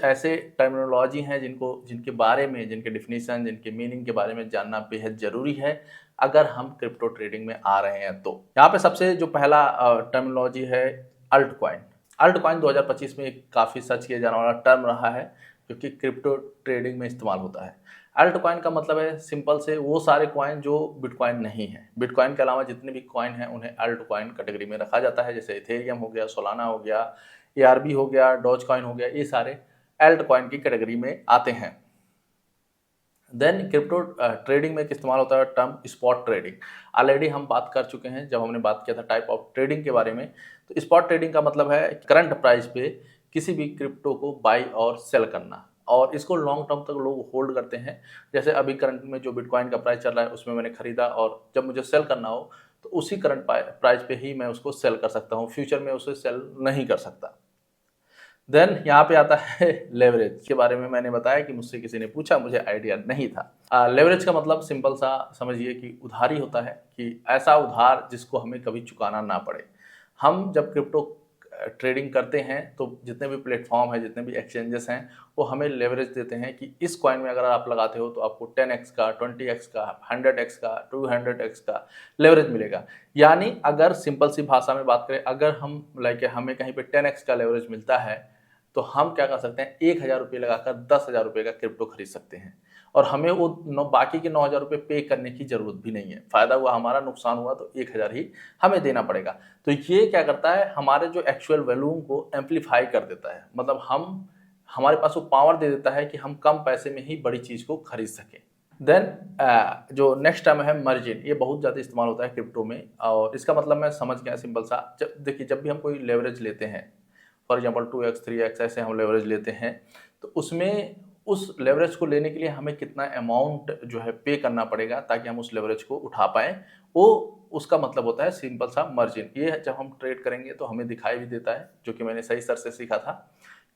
ऐसे टर्मिनोलॉजी हैं जिनके बारे में, जिनके डिफिनीशन, जिनके मीनिंग के बारे में जानना बेहद ज़रूरी है अगर हम क्रिप्टो ट्रेडिंग में आ रहे हैं। तो यहाँ पे सबसे जो पहला टर्मिनोलॉजी है अल्ट कॉइन। अल्ट कॉइन 2025 में एक काफ़ी सर्च किया जाने वाला टर्म रहा है जो कि क्रिप्टो ट्रेडिंग में इस्तेमाल होता है। अल्ट कॉइन का मतलब है सिंपल से वो सारे कॉइन जो बिटकॉइन नहीं है। बिटकॉइन के अलावा जितने भी कॉइन हैं उन्हें अल्ट कॉइन कैटेगरी में रखा जाता है, जैसे इथेरियम हो गया, सोलाना हो गया, एआरबी हो गया, डॉज कॉइन हो गया, ये सारे अल्ट कॉइन की कैटेगरी में आते हैं। देन क्रिप्टो ट्रेडिंग में इस्तेमाल होता है टर्म स्पॉट ट्रेडिंग। ऑलरेडी हम बात कर चुके हैं जब हमने बात किया था टाइप ऑफ ट्रेडिंग के बारे में। तो स्पॉट ट्रेडिंग का मतलब है करंट प्राइस पे किसी भी क्रिप्टो को बाई और सेल करना, और इसको लॉन्ग टर्म तक लोग होल्ड करते हैं। जैसे अभी करंट में जो बिटकॉइन का प्राइस चल रहा है उसमें मैंने खरीदा, और जब मुझे सेल करना हो तो उसी करंट प्राइस पे ही मैं उसको सेल कर सकता हूँ, फ्यूचर में उसे सेल नहीं कर सकता। देन यहाँ पे आता है लेवरेज के बारे में। मैंने बताया कि मुझसे किसी ने पूछा, मुझे आइडिया नहीं था। लेवरेज का मतलब सिंपल सा समझिए कि उधारी होता है, कि ऐसा उधार जिसको हमें कभी चुकाना ना पड़े। हम जब क्रिप्टो ट्रेडिंग करते हैं तो जितने भी प्लेटफॉर्म है, जितने भी एक्सचेंजेस हैं, वो हमें लेवरेज देते हैं कि इस कॉइन में अगर आप लगाते हो तो आपको 10x का, 20x का, 100x का, 200x का लेवरेज मिलेगा। यानी अगर सिंपल सी भाषा में बात करें, अगर हम हमें कहीं पे 10x का लेवरेज मिलता है तो हम क्या कर सकते हैं, 1000 रुपये लगाकर 10,000 रुपये का क्रिप्टो खरीद सकते हैं, और हमें वो बाकी के 9,000 रुपये पे करने की जरूरत भी नहीं है। फायदा हुआ हमारा, नुकसान हुआ तो 1000 ही हमें देना पड़ेगा। तो ये क्या करता है, हमारे जो एक्चुअल वैल्यूम को एम्पलीफाई कर देता है, मतलब हमारे पास वो पावर दे देता है कि हम कम पैसे में ही बड़ी चीज़ को खरीद सकें। देन जो नेक्स्ट टर्म है मार्जिन, ये बहुत ज़्यादा इस्तेमाल होता है क्रिप्टो में, और इसका मतलब मैं समझ गया सिंपल सा। देखिए, जब भी हम कोई लेवरेज लेते हैं, फॉर एग्जांपल 2x 3x ऐसे हम लेवरेज लेते हैं, तो उसमें उस लेवरेज को लेने के लिए हमें कितना अमाउंट जो है पे करना पड़ेगा ताकि हम उस लेवरेज को उठा पाएँ, वो उसका मतलब होता है सिंपल सा मार्जिन। ये जब हम ट्रेड करेंगे तो हमें दिखाई भी देता है, जो कि मैंने सही सर से सीखा था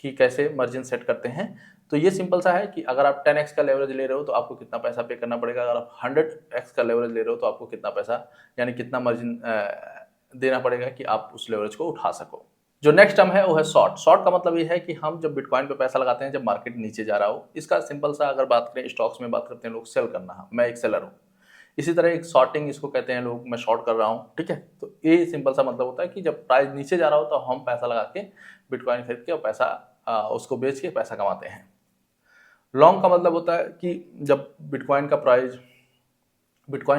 कि कैसे मार्जिन सेट करते हैं। तो ये सिंपल सा है कि अगर आप 10x का लेवरेज ले रहे हो तो आपको कितना पैसा पे करना पड़ेगा, अगर आप 100x का लेवरेज ले रहे हो तो आपको कितना पैसा, यानी कितना मार्जिन देना पड़ेगा कि आप उस लेवरेज को उठा सको। जो नेक्स्ट टर्म है वो है शॉर्ट। शॉर्ट का मतलब ये है कि हम जब बिटकॉइन पे पैसा लगाते हैं जब मार्केट नीचे जा रहा हो। इसका सिंपल सा अगर बात करें, स्टॉक्स में बात करते हैं लोग सेल करना, मैं एक सेलर हूँ। इसी तरह एक शॉर्टिंग इसको कहते हैं लोग, मैं शॉर्ट कर रहा हूँ, ठीक है। तो ये सिंपल सा मतलब होता है कि जब प्राइस नीचे जा रहा हो तो हम पैसा लगा के बिटकॉइन खरीद के और पैसा उसको बेच के पैसा कमाते हैं। लॉन्ग का मतलब होता है कि जब बिटकॉइन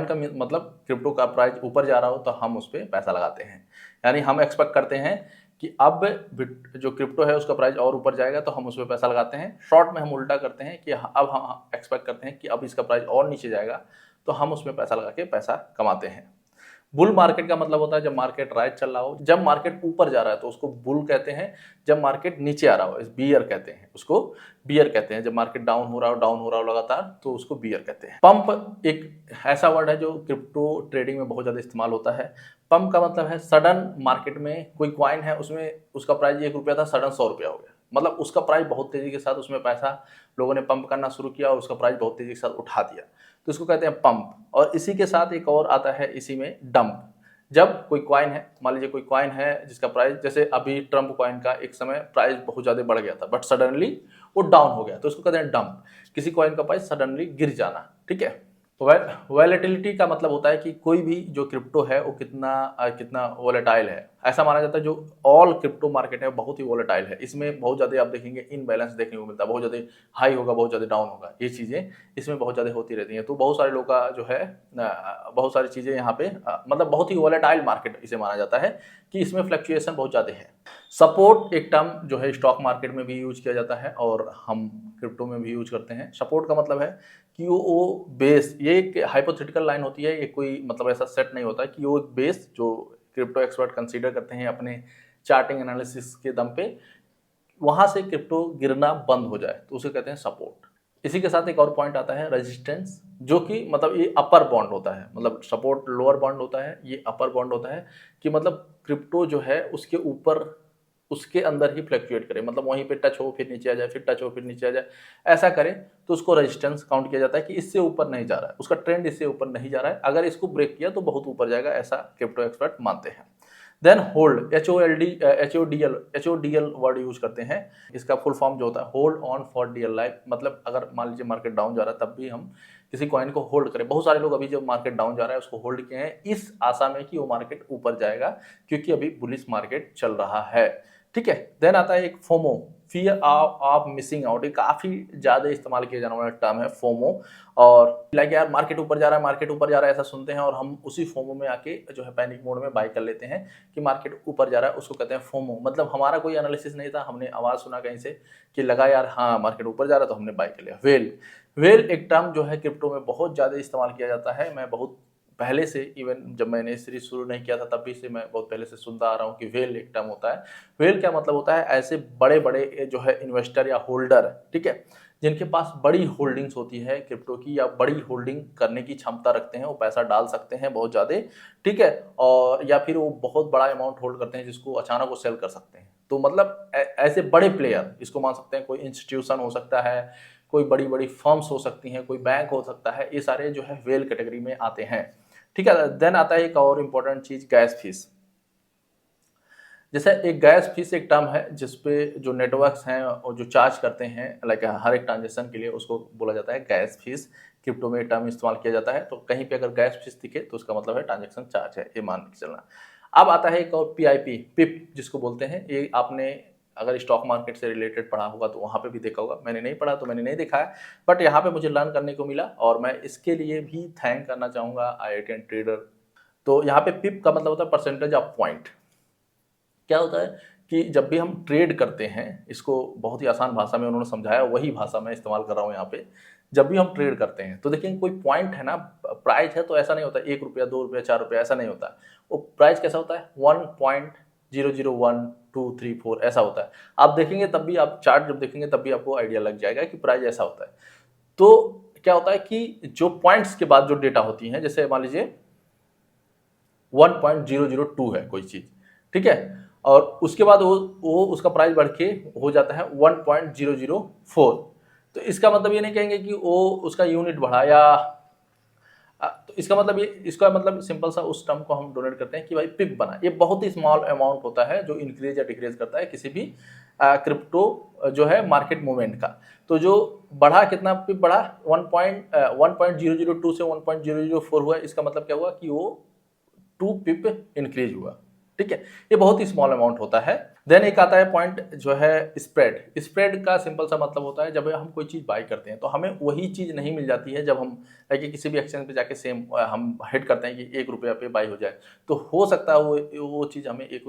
का मतलब क्रिप्टो का प्राइस ऊपर जा रहा हो तो हम उस पर पैसा लगाते हैं, यानी हम एक्सपेक्ट करते हैं कि अब जो क्रिप्टो है उसका प्राइस और ऊपर जाएगा तो हम उस पर पैसा लगाते हैं। शॉर्ट में हम उल्टा करते हैं कि अब हम एक्सपेक्ट करते हैं कि अब इसका प्राइस और नीचे जाएगा तो हम उसमें पैसा लगा के पैसा कमाते हैं। बुल मार्केट का मतलब होता है जब मार्केट राइट चल रहा हो। जब मार्केट ऊपर जा रहा है तो उसको बुल कहते हैं, जब मार्केट नीचे आ रहा हो बियर कहते हैं, उसको बियर कहते हैं। जब मार्केट डाउन हो रहा हो लगातार तो उसको बियर कहते हैं। पंप एक ऐसा वर्ड है जो क्रिप्टो ट्रेडिंग में बहुत ज़्यादा इस्तेमाल होता है। पंप का मतलब है सडन मार्केट में कोई कॉइन है, उसमें उसका प्राइस 1 रुपया था, सडन 100 रुपया हो गया, मतलब उसका प्राइस बहुत तेजी के साथ उसमें पैसा लोगों ने पंप करना शुरू किया और उसका प्राइस बहुत तेजी के साथ उठा दिया, तो इसको कहते हैं पंप। और इसी के साथ एक और आता है इसी में, डंप। जब कोई कॉइन है, मान लीजिए कोई कॉइन है जिसका प्राइस, जैसे अभी ट्रम्प कॉइन का एक समय प्राइस बहुत ज़्यादा बढ़ गया था बट सडनली वो डाउन हो गया, तो इसको कहते हैं डंप। किसी कॉइन का प्राइस सडनली गिर जाना, ठीक है। वॉलेटिलिटी का मतलब होता है कि कोई भी जो क्रिप्टो है वो कितना वॉलेटाइल है। ऐसा माना जाता है जो ऑल क्रिप्टो मार्केट है बहुत ही वॉलेटाइल है, इसमें बहुत ज़्यादा आप देखेंगे इनबैलेंस देखने को मिलता है, बहुत ज़्यादा हाई होगा, बहुत ज़्यादा डाउन होगा, ये चीज़ें इसमें बहुत ज़्यादा होती रहती हैं। तो बहुत सारे लोग का जो है बहुत सारी चीज़ें यहाँ पे मतलब बहुत ही वॉलेटाइल मार्केट इसे माना जाता है कि इसमें फ्लक्चुएशन बहुत ज़्यादा है। सपोर्ट एक टर्म जो है स्टॉक मार्केट में भी यूज किया जाता है और हम क्रिप्टो में भी यूज करते हैं। सपोर्ट का मतलब है कि वो बेस, ये एक हाइपोथेटिकल लाइन होती है, ये कोई मतलब ऐसा सेट नहीं होता कि वो एक बेस जो क्रिप्टो एक्सपर्ट कंसीडर करते हैं अपने चार्टिंग एनालिसिस के दम पे, वहां से क्रिप्टो गिरना बंद हो जाए तो उसे कहते हैं सपोर्ट। इसी के साथ एक और पॉइंट आता है रेजिस्टेंस, जो कि मतलब ये अपर बाउंड होता है, मतलब सपोर्ट लोअर बाउंड होता है, ये अपर बाउंड होता है कि मतलब क्रिप्टो जो है उसके ऊपर उसके अंदर ही फ्लक्चुएट करे, मतलब वहीं पे टच हो फिर नीचे आ जाए, फिर टच हो फिर नीचे आ जाए, ऐसा करे तो उसको रेजिस्टेंस काउंट किया जाता है कि इससे ऊपर नहीं जा रहा है, उसका ट्रेंड इससे ऊपर नहीं जा रहा है, अगर इसको ब्रेक किया तो बहुत ऊपर जाएगा, ऐसा क्रिप्टो एक्सपर्ट मानते हैं। Then hold, HODL word use करते हैं। इसका फुल फॉर्म जो होता है hold on for dear life, मतलब अगर मान लीजिए मार्केट डाउन जा रहा है तब भी हम किसी कॉइन को होल्ड करें। बहुत सारे लोग अभी जो मार्केट डाउन जा रहा है उसको होल्ड किए हैं इस आशा में कि वो मार्केट ऊपर जाएगा, क्योंकि अभी बुलिश मार्केट चल रहा है। ठीक है, देन आता है एक FOMO, fear of missing out. ये काफी ज्यादा इस्तेमाल किया जाने वाला टर्म है फोमो। और लाइक यार मार्केट ऊपर जा रहा है, मार्केट ऊपर जा रहा है ऐसा सुनते हैं और हम उसी फोमो में आके जो है पैनिक मोड में बाय कर लेते हैं कि मार्केट ऊपर जा रहा है, उसको कहते हैं फोमो। मतलब हमारा कोई एनालिसिस नहीं था, हमने आवाज सुना कहीं से कि लगा यार हाँ मार्केट ऊपर जा रहा है तो हमने बाय कर लिया। वेल एक टर्म जो है क्रिप्टो में बहुत ज्यादा इस्तेमाल किया जाता है। मैं बहुत पहले से, इवन जब मैंने सीरीज शुरू नहीं किया था तब भी से मैं बहुत पहले से सुनता आ रहा हूँ कि वेल एक टर्म होता है। वेल क्या मतलब होता है, ऐसे बड़े बड़े जो है इन्वेस्टर या होल्डर, ठीक है, जिनके पास बड़ी होल्डिंग्स होती है क्रिप्टो की या बड़ी होल्डिंग करने की क्षमता रखते हैं, वो पैसा डाल सकते हैं बहुत ज़्यादा, ठीक है, और या फिर वो बहुत बड़ा अमाउंट होल्ड करते हैं जिसको अचानक वो सेल कर सकते हैं। तो मतलब ऐसे बड़े प्लेयर इसको मान सकते हैं, कोई इंस्टीट्यूशन हो सकता है, कोई बड़ी बड़ी फर्म्स हो सकती हैं, कोई बैंक हो सकता है, ये सारे जो है वेल कैटेगरी में आते हैं। ठीक है, देन आता है एक और इम्पोर्टेंट चीज, गैस फीस। जैसे एक गैस फीस एक टर्म है जिसपे जो नेटवर्क्स हैं और जो चार्ज करते हैं लाइक हर एक ट्रांजेक्शन के लिए, उसको बोला जाता है गैस फीस। क्रिप्टो में टर्म इस्तेमाल किया जाता है, तो कहीं पे अगर गैस फीस दिखे तो उसका मतलब है ट्रांजेक्शन चार्ज है, ये मान के चलना। अब आता है एक और PIP, पिप जिसको बोलते हैं। ये आपने अगर स्टॉक मार्केट से रिलेटेड पढ़ा होगा तो वहाँ पे भी देखा होगा, मैंने नहीं पढ़ा तो मैंने नहीं देखा है, बट यहाँ पे मुझे लर्न करने को मिला और मैं इसके लिए भी थैंक करना चाहूँगा IITian ट्रेडर। तो यहाँ पे पिप का मतलब होता है परसेंटेज ऑफ पॉइंट। क्या होता है कि जब भी हम ट्रेड करते हैं, इसको बहुत ही आसान भाषा में उन्होंने समझाया, वही भाषा मैं इस्तेमाल कर रहा हूँ यहाँ पे। जब भी हम ट्रेड करते हैं तो देखिए कोई पॉइंट है ना, प्राइस है, तो ऐसा नहीं होता 1 रुपया 2 रुपया 4 रुपया, ऐसा नहीं होता। वो प्राइस कैसा होता है 1.00123 4 ऐसा होता है। आप देखेंगे तब भी, आप चार्ट जब देखेंगे तब भी आपको आइडिया लग जाएगा कि प्राइस ऐसा होता है। तो क्या होता है कि जो पॉइंट्स के बाद जो डेटा होती है, जैसे मान लीजिए 1.002 है कोई चीज, ठीक है, और उसके बाद वो उसका प्राइस बढ़ के हो जाता है 1.004। तो इसका मतलब ये नहीं कहेंगे कि वो उसका यूनिट बढ़ा या तो इसका मतलब ये, इसका मतलब सिंपल सा उस टर्म को हम डोनेट करते हैं कि भाई पिप बना। ये बहुत ही स्मॉल अमाउंट होता है जो इंक्रीज या डिक्रीज करता है किसी भी क्रिप्टो जो है मार्केट मूवमेंट का। तो जो बढ़ा, कितना पिप बढ़ा, 1.002 से 1.004 हुआ, इसका मतलब क्या हुआ कि वो 2 पिप इंक्रीज हुआ। ठीक है, ये बहुत ही स्मॉल अमाउंट होता है। देन एक आता है पॉइंट जो है स्प्रेड। स्प्रेड का सिंपल सा मतलब होता है जब हम कोई चीज़ बाई करते हैं तो हमें वही चीज़ नहीं मिल जाती है जब हम लाइक किसी भी एक्सचेंज पे जाके सेम हम हिट करते हैं कि 1 रुपया पे बाई हो जाए। तो हो सकता है वो चीज़ हमें एक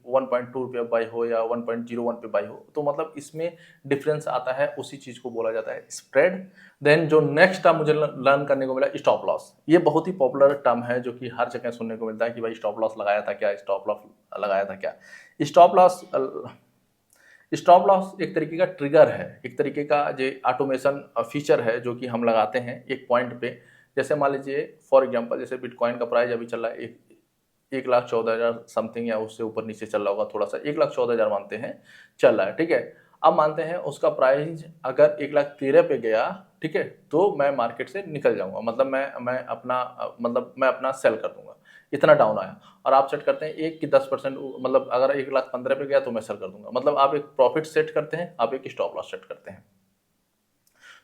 1.2 रुपया बाई हो या 1.01 पे बाई हो, तो मतलब इसमें डिफरेंस आता है, उसी चीज़ को बोला जाता है स्प्रेड। देन जो नेक्स्ट टर्म मुझे लर्न करने को मिला, स्टॉप लॉस। ये बहुत ही पॉपुलर टर्म है जो कि हर जगह सुनने को मिलता है कि भाई स्टॉप लॉस लगाया था क्या, स्टॉप लॉस लगाया था क्या। स्टॉप लॉस एक तरीके का ट्रिगर है, एक तरीके का जो ऑटोमेशन फीचर है जो कि हम लगाते हैं एक पॉइंट पे। जैसे मान लीजिए फॉर एग्जांपल, जैसे बिटकॉइन का प्राइस अभी चल रहा है 1,14,000 समथिंग या उससे ऊपर नीचे चल रहा होगा, थोड़ा सा 1,14,000 मानते हैं चल रहा है, ठीक है। अब मानते हैं उसका प्राइस अगर 1,13,000 पे गया, ठीक है, तो मैं मार्केट से निकल जाऊंगा, मतलब मैं अपना सेल कर दूंगा, इतना डाउन आया। और आप सेट करते हैं 1 की 10%, मतलब अगर 1,15,000 पे गया तो मैं सेल कर दूंगा। मतलब आप एक प्रॉफिट सेट करते हैं, आप एक स्टॉप लॉस सेट करते हैं।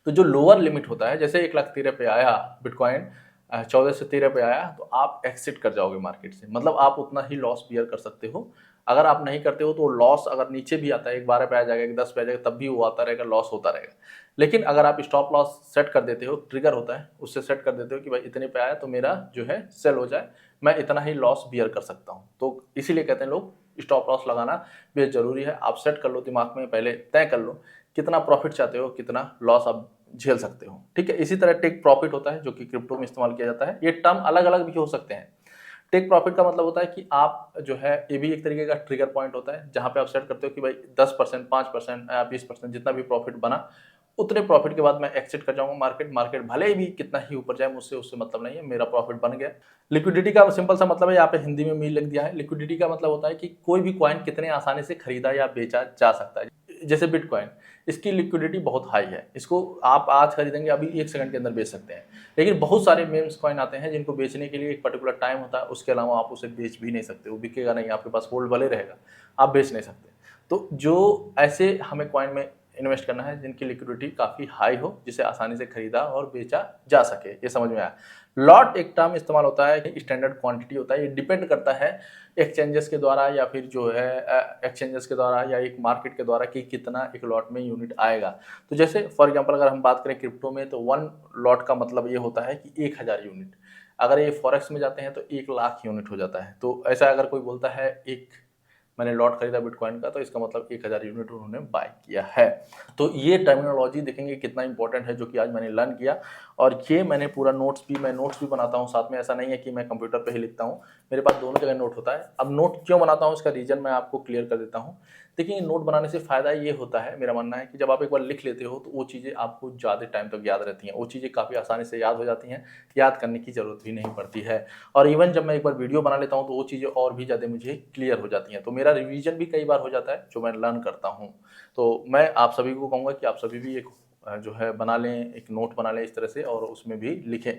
तो जो लोअर लिमिट होता है, जैसे 1,13,000 पे आया बिटकॉइन, 14 से 13 पे आया, तो आप एक्सिट कर जाओगे मार्केट से, मतलब आप उतना ही लॉस बियर कर सकते हो। अगर आप नहीं करते हो तो लॉस अगर नीचे भी आता है, 12 पे आ जाएगा, 10 पे आ जाएगा, तब भी वो आता रहेगा, लॉस होता रहेगा। लेकिन अगर आप स्टॉप लॉस सेट कर देते हो, ट्रिगर होता है, उससे सेट कर देते हो कि भाई इतने पे आया तो मेरा जो है सेल हो जाए, मैं इतना ही लॉस बियर कर सकता हूँ। तो इसीलिए कहते हैं लोग स्टॉप लॉस लगाना बेहद जरूरी है। आप सेट कर लो दिमाग में, पहले तय कर लो कितना प्रॉफिट चाहते हो, कितना लॉस आप झेल सकते हो, ठीक है। इसी तरह टेक प्रॉफिट होता है जो कि क्रिप्टो में इस्तेमाल किया जाता है। ये टर्म अलग अलग भी हो सकते हैं। टेक प्रॉफिट का मतलब होता है कि आप जो है, ये भी एक तरीके का ट्रिगर पॉइंट होता है जहां पे आप सेट करते हो कि भाई 10%, 5% या 20% जितना भी प्रॉफिट बना, उतने प्रॉफिट के बाद मैं एक्सिट कर जाऊंगा मार्केट भले ही भी कितना ही ऊपर जाए, मुझसे उससे मतलब नहीं है, मेरा प्रॉफिट बन गया। लिक्विडिटी का सिंपल सा मतलब है, यहाँ पे हिंदी में लिख दिया है। लिक्विडिटी का मतलब होता है कि कोई भी कॉइन कितने आसानी से खरीदा या बेचा जा सकता है। जैसे बिटकॉइन, इसकी लिक्विडिटी बहुत हाई है, इसको आप आज खरीदेंगे अभी 1 सेकंड के अंदर बेच सकते हैं। लेकिन बहुत सारे मेम्स कॉइन आते हैं जिनको बेचने के लिए एक पर्टिकुलर टाइम होता है, उसके अलावा आप उसे बेच भी नहीं सकते, वो बिकेगा नहीं, आपके पास होल्ड भले रहेगा, आप बेच नहीं सकते। तो जो ऐसे हमें कॉइन में इन्वेस्ट करना है जिनकी लिक्विडिटी काफ़ी हाई हो, जिसे आसानी से खरीदा और बेचा जा सके, ये समझ में आया। लॉट एक टर्म इस्तेमाल होता है, स्टैंडर्ड क्वांटिटी होता है, ये डिपेंड करता है एक्सचेंजेस के द्वारा या फिर जो है एक्सचेंजेस के द्वारा या एक मार्केट के द्वारा कि कितना एक लॉट में यूनिट आएगा। तो जैसे फॉर एग्जांपल अगर हम बात करें क्रिप्टो में, तो 1 लॉट का मतलब ये होता है कि 1000 यूनिट। अगर ये फॉरेक्स में जाते हैं तो 1 लाख यूनिट हो जाता है। तो ऐसा अगर कोई बोलता है एक मैंने लॉट खरीदा बिटकॉइन का, तो इसका मतलब 1000 यूनिट उन्होंने बाय किया है। तो ये टर्मिनोलॉजी देखेंगे कितना इंपॉर्टेंट है, जो कि आज मैंने लर्न किया। और ये मैंने पूरा मैं नोट्स भी बनाता हूँ साथ में, ऐसा नहीं है कि मैं कंप्यूटर पे ही लिखता हूँ, मेरे पास दोनों जगह नोट होता है। अब नोट क्यों बनाता हूँ इसका रीजन मैं आपको क्लियर कर देता हूँ। देखिए, नोट बनाने से फ़ायदा ये होता है, मेरा मानना है कि जब आप एक बार लिख लेते हो तो वो चीज़ें आपको ज़्यादा टाइम तक याद रहती हैं, वो चीज़ें काफ़ी आसानी से याद हो जाती हैं, याद करने की ज़रूरत भी नहीं पड़ती है। और इवन जब मैं एक बार वीडियो बना लेता हूँ तो वो चीज़ें और भी ज़्यादा मुझे क्लियर हो जाती हैं, तो मेरा रिवीजन भी कई बार हो जाता है जो मैं लर्न करता हूँ। तो मैं आप सभी को कहूँगा कि आप सभी भी एक जो है बना लें, एक नोट बना लें इस तरह से, और उसमें भी लिखें।